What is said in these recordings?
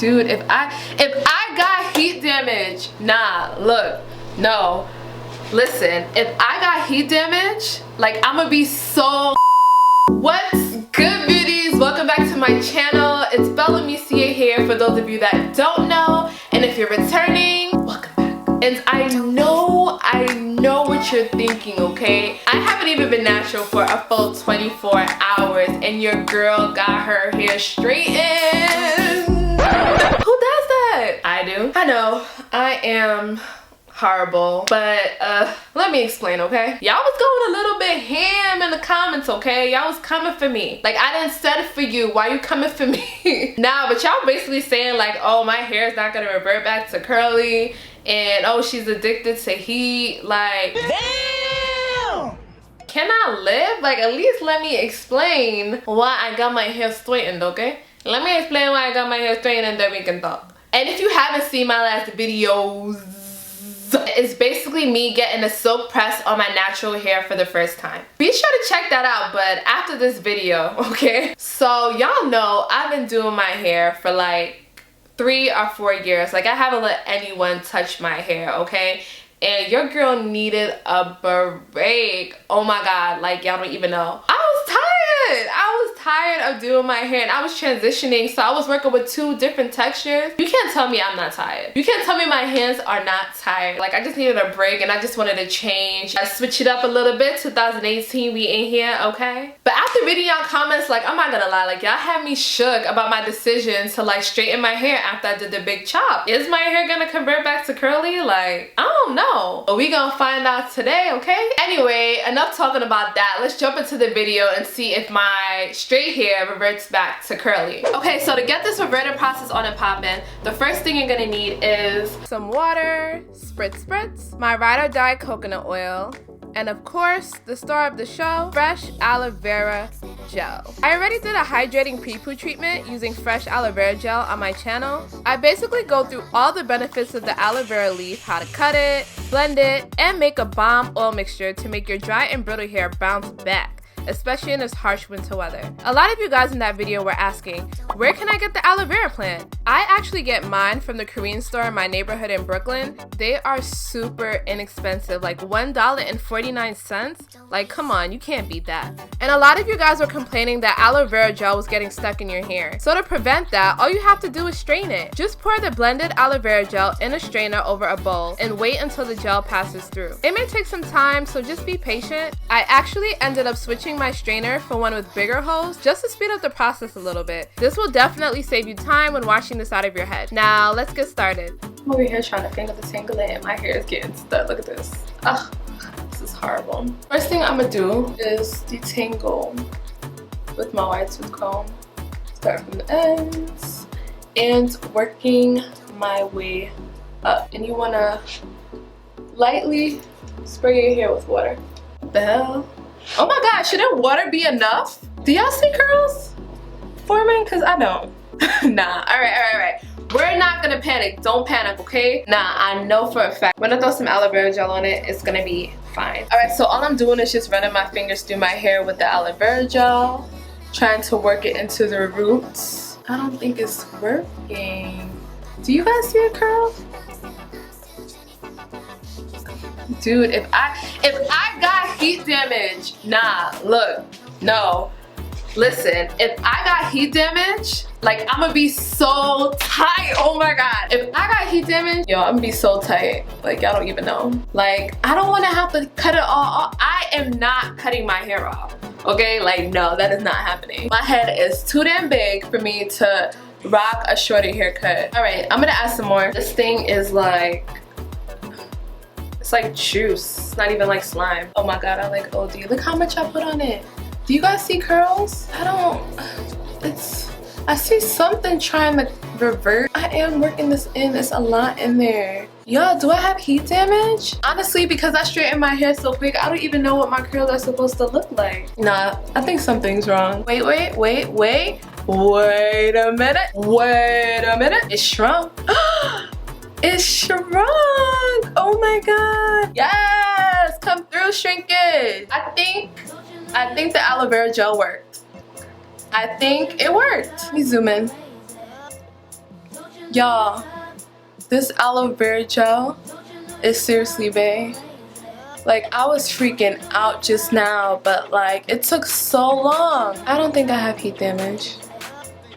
Dude, if I got heat damage, nah, look, no. Listen, if I got heat damage, like, I'm gonna be so. What's good, beauties? Welcome back to my channel. It's Bella Misia here for those of you that don't know, and if you're returning, welcome back. And I know what you're thinking, okay? I haven't even been natural for a full 24 hours, and your girl got her hair straightened. Who does that? I do. I know. I am horrible, but let me explain, okay? Y'all was going a little bit ham in the comments, okay? Y'all was coming for me. Like, I didn't set it for you. Why you coming for me? Nah, but y'all basically saying like, oh, my hair is not gonna revert back to curly, and oh, she's addicted to heat. Like, damn! Can I live? Like, at least let me explain why I got my hair straightened, okay? Let me explain why I got my hair straightened and then we can talk. And if you haven't seen my last videos, it's basically me getting a silk press on my natural hair for the first time. Be sure to check that out, but after this video, okay? So y'all know I've been doing my hair for like 3 or 4 years. Like, I haven't let anyone touch my hair, okay? And your girl needed a break. Oh my god, like, y'all don't even know. I was tired of doing my hair, and I was transitioning, so I was working with 2 different textures. You can't tell me I'm not tired. You can't tell me my hands are not tired. Like, I just needed a break, and I just wanted to change. I switch it up a little bit. 2018, we in here, okay? But after reading y'all comments, like, I'm not gonna lie, like, y'all had me shook about my decision to like straighten my hair after I did the big chop. Is my hair gonna convert back to curly? Like, I don't know. But we gonna find out today, okay? Anyway, enough talking about that. Let's jump into the video and see if my straight hair reverts back to curly. Okay, so to get this reverted process on and poppin', the first thing you're gonna need is some water, spritz, my ride or die coconut oil, and of course, the star of the show, fresh aloe vera gel. I already did a hydrating pre-poo treatment using fresh aloe vera gel on my channel. I basically go through all the benefits of the aloe vera leaf, how to cut it, blend it, and make a bomb oil mixture to make your dry and brittle hair bounce back, especially in this harsh winter weather. A lot of you guys in that video were asking, where can I get the aloe vera plant? I actually get mine from the Korean store in my neighborhood in Brooklyn. They are super inexpensive, like $1.49. Like, come on, you can't beat that. And a lot of you guys were complaining that aloe vera gel was getting stuck in your hair. So to prevent that, all you have to do is strain it. Just pour the blended aloe vera gel in a strainer over a bowl and wait until the gel passes through. It may take some time, so just be patient. I actually ended up switching my strainer for one with bigger holes just to speed up the process a little bit. This will definitely save you time when washing this out of your head. Now let's get started. I'm over here trying to finger detangle it and my hair is getting stuck. Look at this. Ugh, this is horrible. First thing I'm gonna do is detangle with my wide tooth comb. Start from the ends and working my way up. And you wanna lightly spray your hair with water. What the hell? Oh my god, shouldn't water be enough? Do y'all see curls forming? Cause I don't. Nah, alright. We're not gonna panic. Don't panic, okay? Nah, I know for a fact when I throw some aloe vera gel on it, it's gonna be fine. Alright, so all I'm doing is just running my fingers through my hair with the aloe vera gel, trying to work it into the roots. I don't think it's working. Do you guys see a curl? Dude, if I got heat damage, nah, look, no. Listen, if I got heat damage, like, I'm gonna be so tight. Oh my god. If I got heat damage, yo, I'm gonna be so tight. Like, y'all don't even know. Like, I don't wanna have to cut it all off. I am not cutting my hair off, okay? Like, no, that is not happening. My head is too damn big for me to rock a shorter haircut. All right, I'm gonna add some more. This thing is like, it's like juice. It's not even like slime. Oh my god, I like OD. Look how much I put on it. Do you guys see curls? I see something trying to revert. I am working this in. There's a lot in there. Yo, do I have heat damage? Honestly, because I straightened my hair so quick, I don't even know what my curls are supposed to look like. Nah, I think something's wrong. Wait a minute. It's shrunk. It's shrunk. Oh my god. Yes, come through, shrinkage. I think the aloe vera gel worked. I think it worked. Let me zoom in. Y'all, this aloe vera gel is seriously bae. Like, I was freaking out just now, but like, it took so long. I don't think I have heat damage.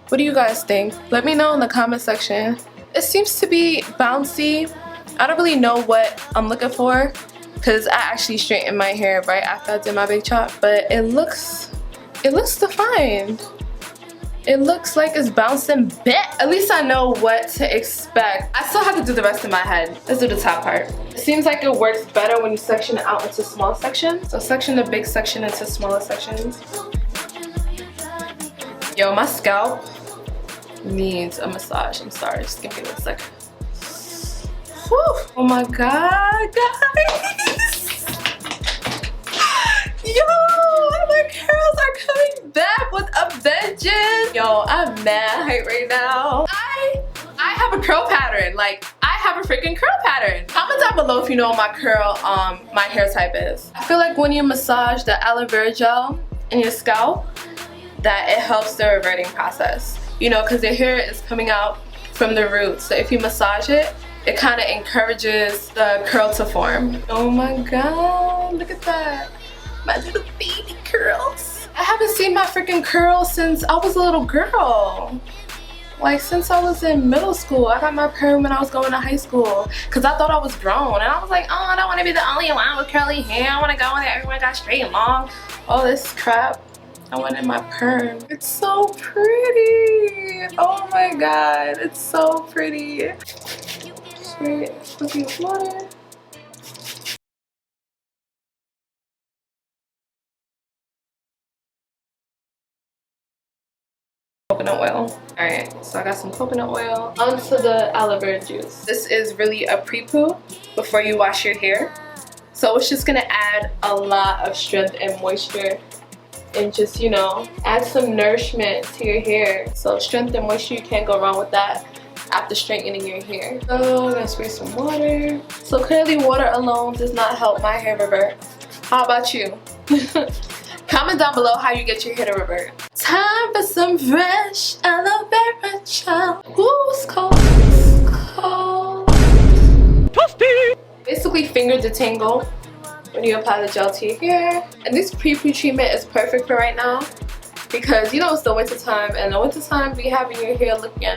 What do you guys think? Let me know in the comment section. It seems to be bouncy. I don't really know what I'm looking for because I actually straightened my hair right after I did my big chop, but it looks defined. It looks like it's bouncing back. At least I know what to expect. I still have to do the rest of my head. Let's do the top part. It seems like it works better when you section it out into small sections. So section the big section into smaller sections. Yo, my scalp needs a massage. I'm sorry, just give me 1 second. Whew. Oh my god, guys. Yo, my curls are coming back with a vengeance. Yo, I'm mad hype right now. I have a curl pattern. Like, I have a freaking curl pattern. Comment down below if you know what my hair type is. I feel like when you massage the aloe vera gel in your scalp, that it helps the reverting process. You know, because your hair is coming out from the roots. So if you massage it, it kind of encourages the curl to form. Oh my god, look at that. My little baby curls. I haven't seen my freaking curls since I was a little girl. Like, since I was in middle school. I got my perm when I was going to high school because I thought I was grown. And I was like, oh, I don't want to be the only one with curly hair. I want to go where everyone got straight and long. All this crap. I wanted my perm. It's so pretty. Oh my god, it's so pretty. Straight with water. Coconut oil. Alright, so I got some coconut oil. Onto the aloe vera juice. This is really a pre-poo before you wash your hair. So it's just gonna add a lot of strength and moisture and just, you know, add some nourishment to your hair. So strength and moisture, you can't go wrong with that after straightening your hair. So I'm gonna spray some water. So clearly water alone does not help my hair revert. How about you? Comment down below how you get your hair to revert. Time for some fresh aloe vera gel. Ooh, it's cold. It's cold. Toasty! Basically finger detangle when you apply the gel to your hair. And this pre-poo treatment is perfect for right now because, you know, it's the winter time, and the winter time be having your hair looking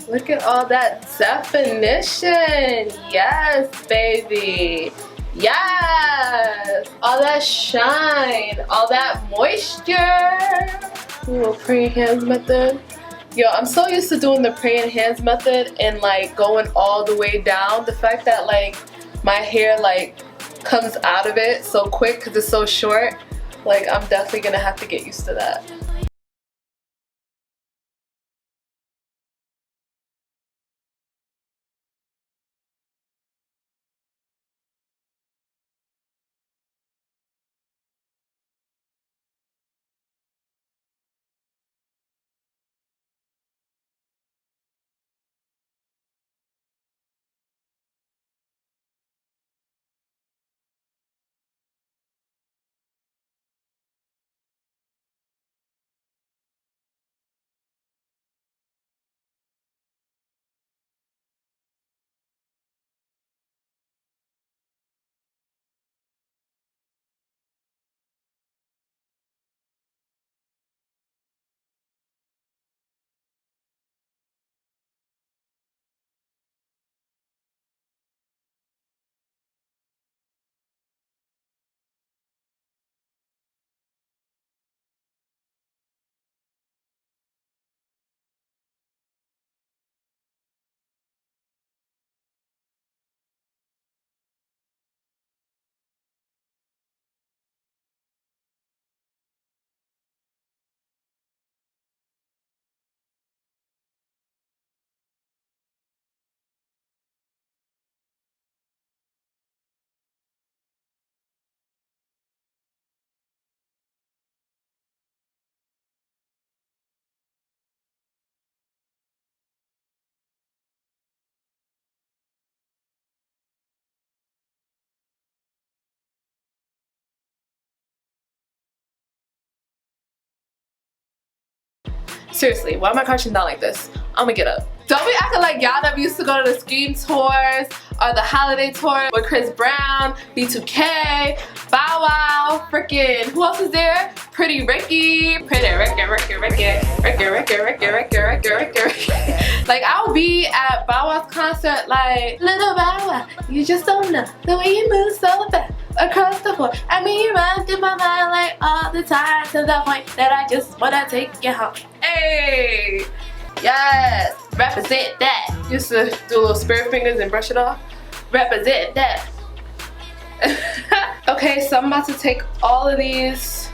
Look at all that definition. Yes, baby. Yes. All that shine. All that moisture. Little praying hands method. Yo, I'm so used to doing the praying hands method and like going all the way down. The fact that like my hair like comes out of it so quick because it's so short. Like, I'm definitely gonna have to get used to that. Seriously, why am I crouching down like this? I'm gonna get up. Don't be acting like y'all never used to go to the Scream tours or the holiday tour with Chris Brown, B2K, Bow Wow, freaking, who else is there? Pretty Ricky. Like, I'll be at Bow Wow's concert like, little Bow Wow, you just don't know the way you move so fast across the floor. I mean, you run through my mind like all the time to the point that I just wanna take you home. Hey, yes, represent that. Used to do little spirit fingers and brush it off. Represent that. Okay, so I'm about to take all of these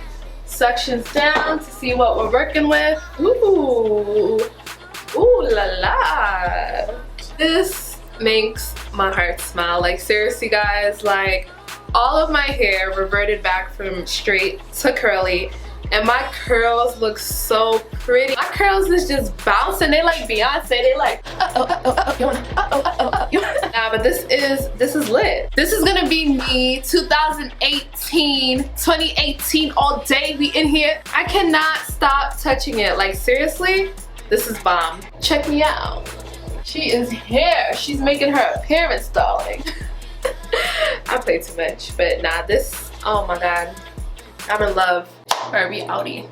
sections down to see what we're working with. Ooh, ooh la la. This makes my heart smile. Like, seriously guys, like, all of my hair reverted back from straight to curly, and my curls look so pretty. My curls is just bouncing. They like Beyonce. They like, you wanna, you wanna. Nah, but this is lit. This is gonna be me 2018 all day. We in here. I cannot stop touching it. Like, seriously, this is bomb. Check me out. She is here. She's making her appearance, darling. I play too much, but nah, this, oh my god, I'm in love. Alright, we outie.